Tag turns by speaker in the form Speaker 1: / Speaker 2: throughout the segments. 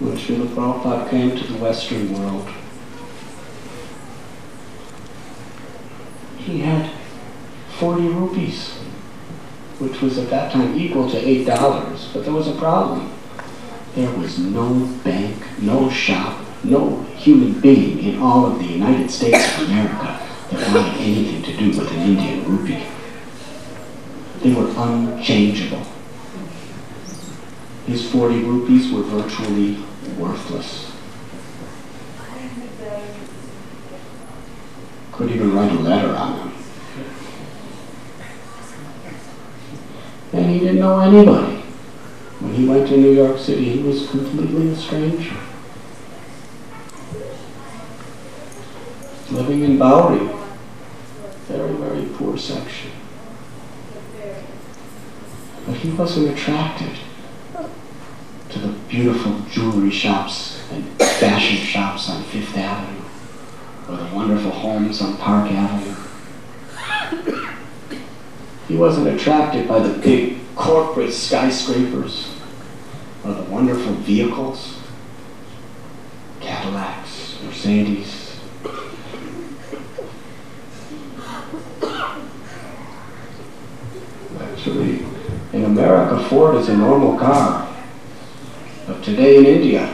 Speaker 1: When Srila Prabhupada came to the Western world, he had 40 rupees, which was at that time equal to $8, but there was a problem. There was no bank, no shop, no human being in all of the United States of America that wanted anything to do with an Indian rupee. They were unchangeable. His 40 rupees were virtually worthless. Couldn't even write a letter on them. And he didn't know anybody. When he went to New York City, he was completely a stranger. Living in Bowery, very, very poor section. But he wasn't attracted to the beautiful jewelry shops and fashion shops on Fifth Avenue, or the wonderful homes on Park Avenue. He wasn't attracted by the big corporate skyscrapers or the wonderful vehicles, Cadillacs, Mercedes. Actually, in America, Ford is a normal car. But today in India,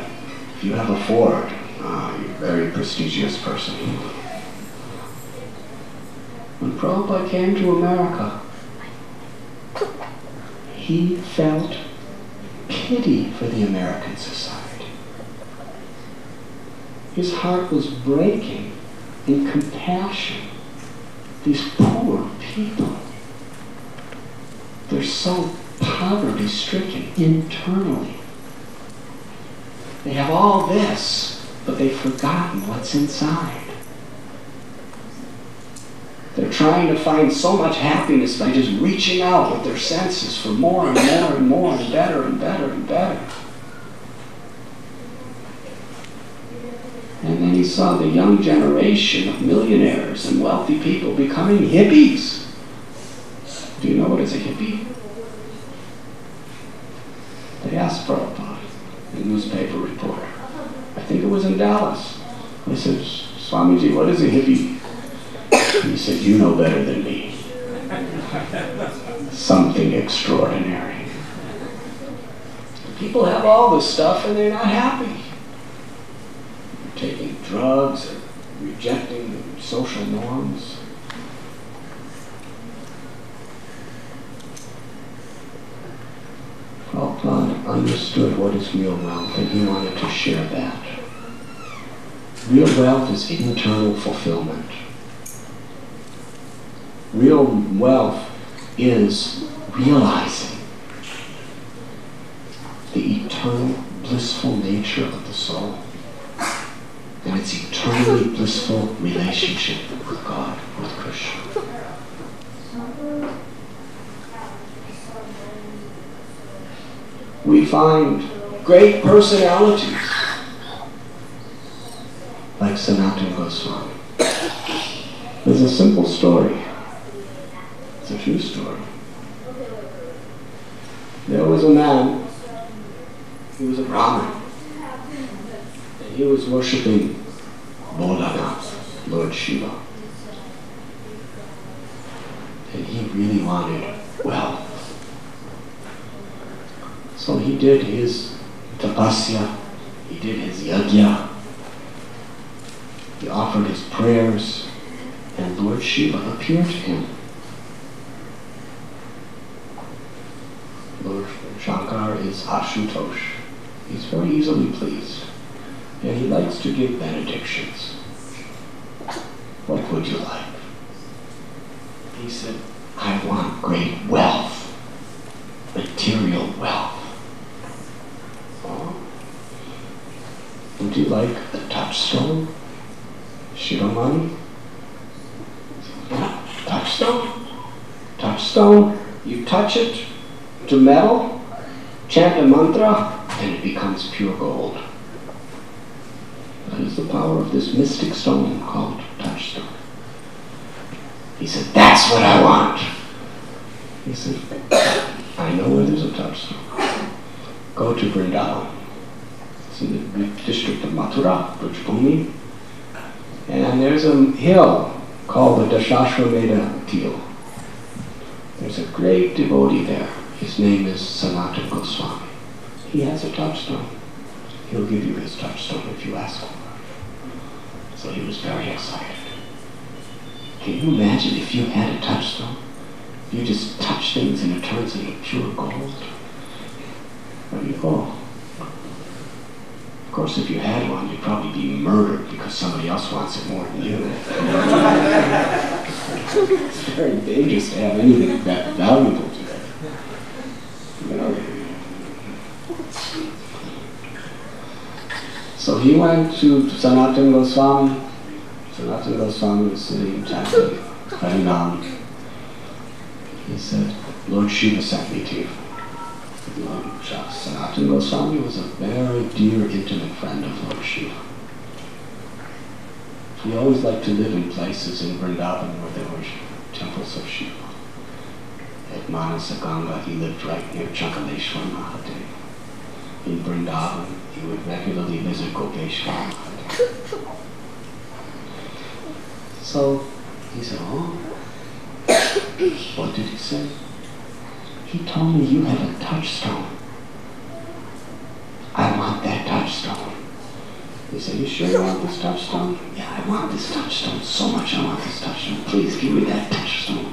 Speaker 1: if you have a Ford, you're a very prestigious person. When Prabhupada came to America, he felt pity for the American society. His heart was breaking in compassion. These poor people, they're so poverty-stricken internally. They have all this, but they've forgotten what's inside. They're trying to find so much happiness by just reaching out with their senses for more and more and more and better and better and better. And then he saw the young generation of millionaires and wealthy people becoming hippies. Do you know what is a hippie? They asked Prabhupada, the newspaper reporter. I think it was in Dallas. They said, Swamiji, what is a hippie? He said, you know better than me. Something extraordinary. People have all this stuff and they're not happy. They're taking drugs and rejecting the social norms. Prabhupada understood what is real wealth and he wanted to share that. Real wealth is internal fulfillment. Real wealth is realizing the eternal blissful nature of the soul and its eternally blissful relationship with God, with Krishna. We find great personalities like Sanatana Goswami. There's a simple story. It's a true story. There was a man, he was a Brahmin, and he was worshipping Bholanath, Lord Shiva. And he really wanted wealth. So he did his tapasya, he did his yajna, he offered his prayers, and Lord Shiva appeared to him. Lord Shankar is Ashutosh. He's very easily pleased, and he likes to give benedictions. What would you like? He said, I want great wealth, material wealth. Would you like a touchstone? Shiromani? Yeah, touchstone. Touchstone, you touch it to metal, chant a mantra, and it becomes pure gold. That is the power of this mystic stone called touchstone. He said, that's what I want. He said, I know where there's a touchstone. Go to Vrindavan. It's in the district of Mathura, Brajbhumi. And there's a hill called the Dashashwamedha Hill. There's a great devotee there. His name is Sanatana Goswami. He has a touchstone. He'll give you his touchstone if you ask him. So he was very excited. Can you imagine if you had a touchstone? You just touch things and it turns into pure gold. Where do you go? Of course, if you had one, you'd probably be murdered because somebody else wants it more than you. It's very dangerous to have anything that valuable today. You know? So he went to Sanatana Goswami. Sanatana Goswami was sitting chanting Harinam. He said, Lord Shiva sent me to you. Sanatana Goswami was a very dear, intimate friend of Lord Shiva. He always liked to live in places in Vrindavan where there were temples of Shiva. At Manasaganga, he lived right near Chankaleshwar Mahadev. In Vrindavan, he would regularly visit Gopeshwar Mahadev. So he said, oh, what did he say? He told me you have a touchstone. I want that touchstone. He said, you sure you want this touchstone? Yeah, I want this touchstone so much. I want this touchstone. Please give me that touchstone.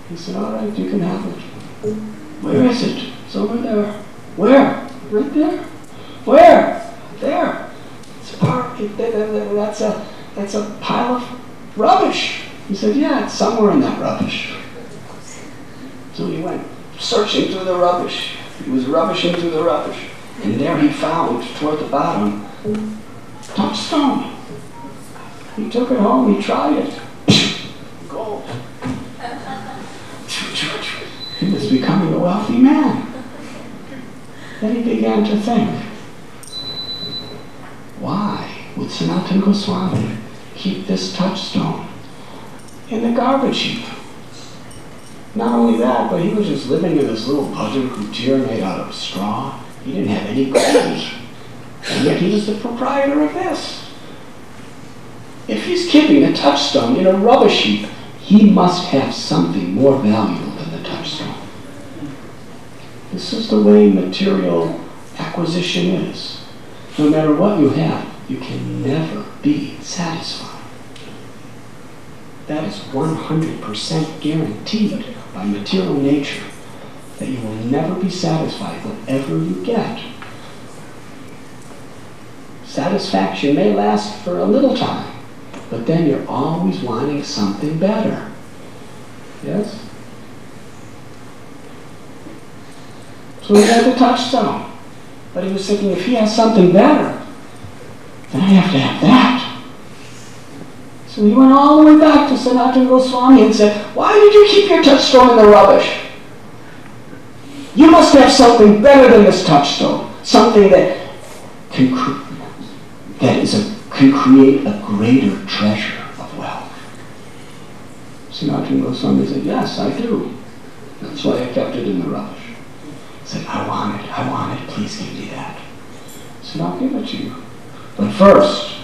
Speaker 1: He said, all right, you can have it. Where is it? It's over there. Where? Right there. Where? There. It's that's a pile of rubbish. He said, yeah, it's somewhere in that rubbish. So he went searching through the rubbish. He was rubbishing through the rubbish. And there he found, toward the bottom, touchstone. He took it home, he tried it. Gold. He was becoming a wealthy man. Then he began to think, why would Sanatana Goswami keep this touchstone in the garbage heap? Not only that, but he was just living in this little bhajan kutir made out of straw. He didn't have any gold. And yet he was the proprietor of this. If he's keeping a touchstone in a rubbish heap, he must have something more valuable than the touchstone. This is the way material acquisition is. No matter what you have, you can never be satisfied. That is 100% guaranteed by material nature, that you will never be satisfied whatever you get. Satisfaction may last for a little time, but then you're always wanting something better. Yes? So he had the touchstone, but he was thinking, if he has something better, then I have to have that. So he went all the way back to Sanatana Goswami and said, why did you keep your touchstone in the rubbish? You must have something better than this touchstone. Something that can create a greater treasure of wealth. Sanatana Goswami said, yes, I do. That's why I kept it in the rubbish. He said, I want it, please give me that. I said, I'll give it to you. But first,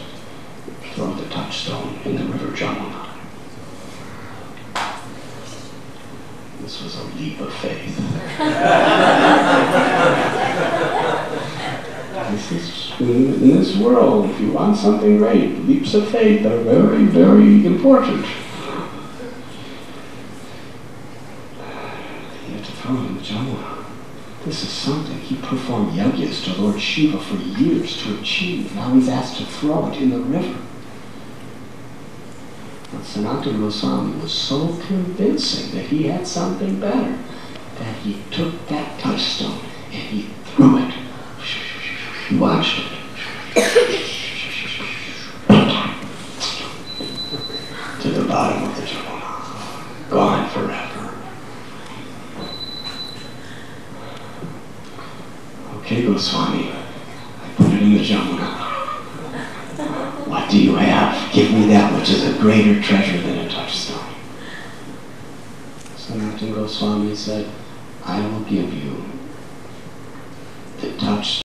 Speaker 1: throw the touchstone in the river Jamuna. This was a leap of faith. In this world, if you want something great, leaps of faith are very, very important. He had to throw it in the Jamuna. This is something he performed yajnas to Lord Shiva for years to achieve. Now he's asked to throw it in the river. But Sanatana Goswami was so convincing that he had something better that he took that touchstone and he threw it. He watched it. To the bottom of the Jamuna. Gone forever. Okay, Goswami, I put it in the Jamuna. What do you have? Give me that which is a greater treasure than a touchstone. Sanatana Goswami said, I will give you the touchstone.